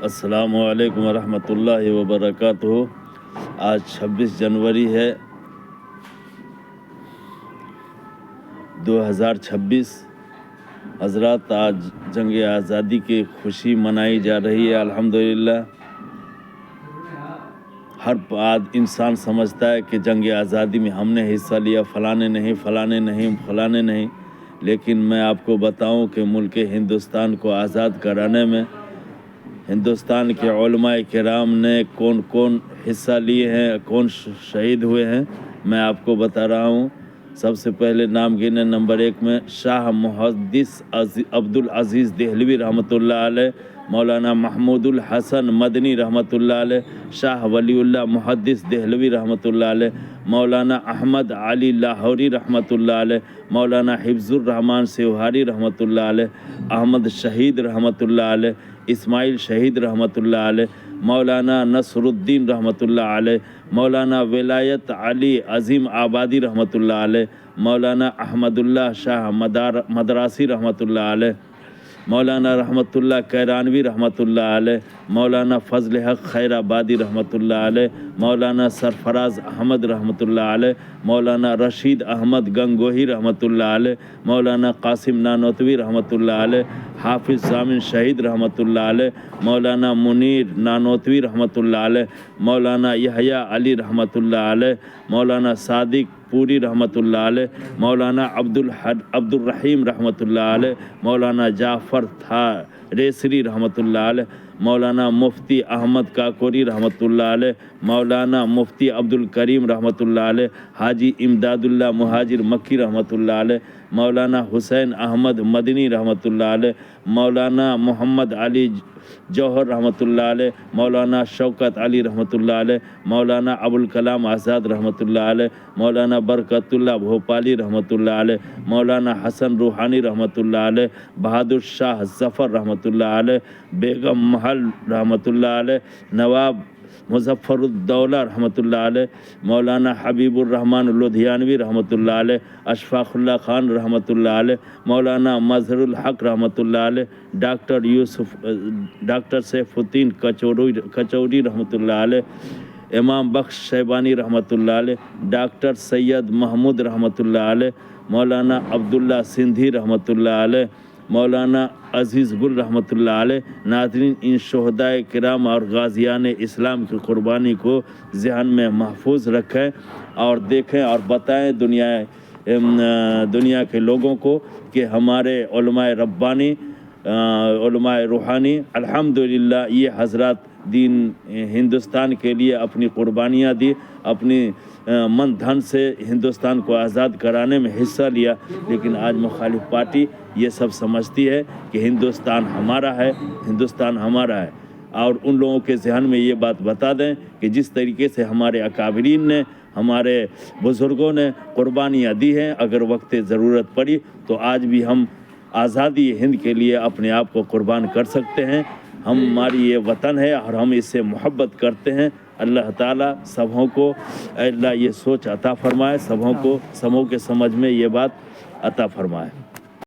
السلام علیکم ورحمۃ اللہ وبرکاتہ۔ آج 26 جنوری ہے 2026۔ حضرات، آج جنگ آزادی کی خوشی منائی جا رہی ہے الحمدللہ۔ ہر انسان سمجھتا ہے کہ جنگ آزادی میں ہم نے حصہ لیا، فلانے نہیں، لیکن میں آپ کو بتاؤں کہ ملک ہندوستان کو آزاد کرانے میں ہندوستان کے علماء کرام نے کون حصہ لیے ہیں، کون شہید ہوئے ہیں، میں آپ کو بتا رہا ہوں۔ سب سے پہلے نام گنے نمبر 1 میں شاہ محدث عبدالعزیز دہلوی رحمۃ اللہ علیہ، مولانا محمود الحسن مدنی رحمۃ اللہ علیہ، شاہ ولی اللہ محدث دہلوی رحمۃ اللہ علیہ، مولانا احمد علی لاہوری رحمۃ اللہ علیہ، مولانا حفظ الرحمان سیوہاری رحمۃ اللہ علیہ، احمد شہید رحمۃ اللہ علیہ، اسماعیل شہید رحمۃ اللہ علیہ، مولانا نصر الدین رحمۃ اللہ علیہ، مولانا ولایت علی عظیم آبادی رحمۃ اللہ علیہ، مولانا احمد اللہ شاہ مدراسی رحمۃ اللہ علیہ، مولانا رحمۃ اللہ کیرانوی رحمۃ اللہ علیہ، مولانا فضل حق خیر آبادی رحمۃ اللہ علیہ، مولانا سرفراز احمد رحمۃ اللہ علیہ، مولانا رشید احمد گنگوہی رحمۃ اللہ علیہ، مولانا قاسم نانوتوی رحمۃ اللہ علیہ، حافظ ضامن شہید رحمۃ اللہ علیہ، مولانا منیر نانوتوی رحمۃ اللہ علیہ، مولانا یحییٰ علی رحمۃ اللہ علیہ، مولانا صادق پوری رحمۃ اللہ علیہ، مولانا عبد الرحیم رحمۃ اللہ علیہ، مولانا جعفر ریسری رحمۃ اللہ علیہ، مولانا مفتی احمد کاکوری رحمۃ اللہ علیہ، مولانا مفتی عبد الکریم رحمۃ اللہ علیہ، حاجی امداد اللہ مہاجر مکی رحمۃ اللہ علیہ، مولانا حسین احمد مدنی رحمۃ اللہ علیہ، مولانا محمد علی جوہر رحمۃ اللہ علیہ، مولانا شوکت علی رحمۃ اللہ علیہ، مولانا ابوالکلام آزاد رحمۃ اللہ علیہ، مولانا برکت اللہ بھوپالی رحمۃ اللہ علیہ، مولانا حسن روحانی رحمۃ اللہ علیہ، بہادر شاہ ظفر رحمۃ اللہ علیہ، بیگم محل رحمۃ اللہ علیہ، نواب مظفر الدولہ رحمۃ اللہ علیہ، مولانا حبیب الرحمن لدھیانوی رحمۃ اللہ علیہ، اشفاق اللہ خان رحمۃ اللہ علیہ، مولانا مظہر الحق رحمۃ اللہ علیہ، ڈاکٹر سیف الدین کچوری رحمۃ اللہ علیہ، امام بخش شیبانی رحمۃ اللہ علیہ، ڈاکٹر سید محمود رحمۃ اللہ علیہ، مولانا عبداللہ سندھی رحمۃ اللہ علیہ، مولانا عزیز گل رحمۃ اللہ علیہ۔ ناظرین، ان شہدائے کرام اور غازیان اسلام کی قربانی کو ذہن میں محفوظ رکھیں اور دیکھیں اور بتائیں دنیا کے لوگوں کو کہ ہمارے علماء ربانی، علماء روحانی الحمدللہ یہ حضرات دین ہندوستان کے لیے اپنی قربانیاں دی، اپنی من دھن سے ہندوستان کو آزاد کرانے میں حصہ لیا، لیکن آج مخالف پارٹی یہ سب سمجھتی ہے کہ ہندوستان ہمارا ہے، ہندوستان ہمارا ہے، اور ان لوگوں کے ذہن میں یہ بات بتا دیں کہ جس طریقے سے ہمارے اکابرین نے، ہمارے بزرگوں نے قربانیاں دی ہیں، اگر وقت ضرورت پڑی تو آج بھی ہم آزادی ہند کے لیے اپنے آپ کو قربان کر سکتے ہیں۔ ہماری یہ وطن ہے اور ہم اس سے محبت کرتے ہیں۔ اللہ تعالیٰ سبھوں کو اللہ یہ سوچ عطا فرمائے، سبھوں کے سمجھ میں یہ بات عطا فرمائے۔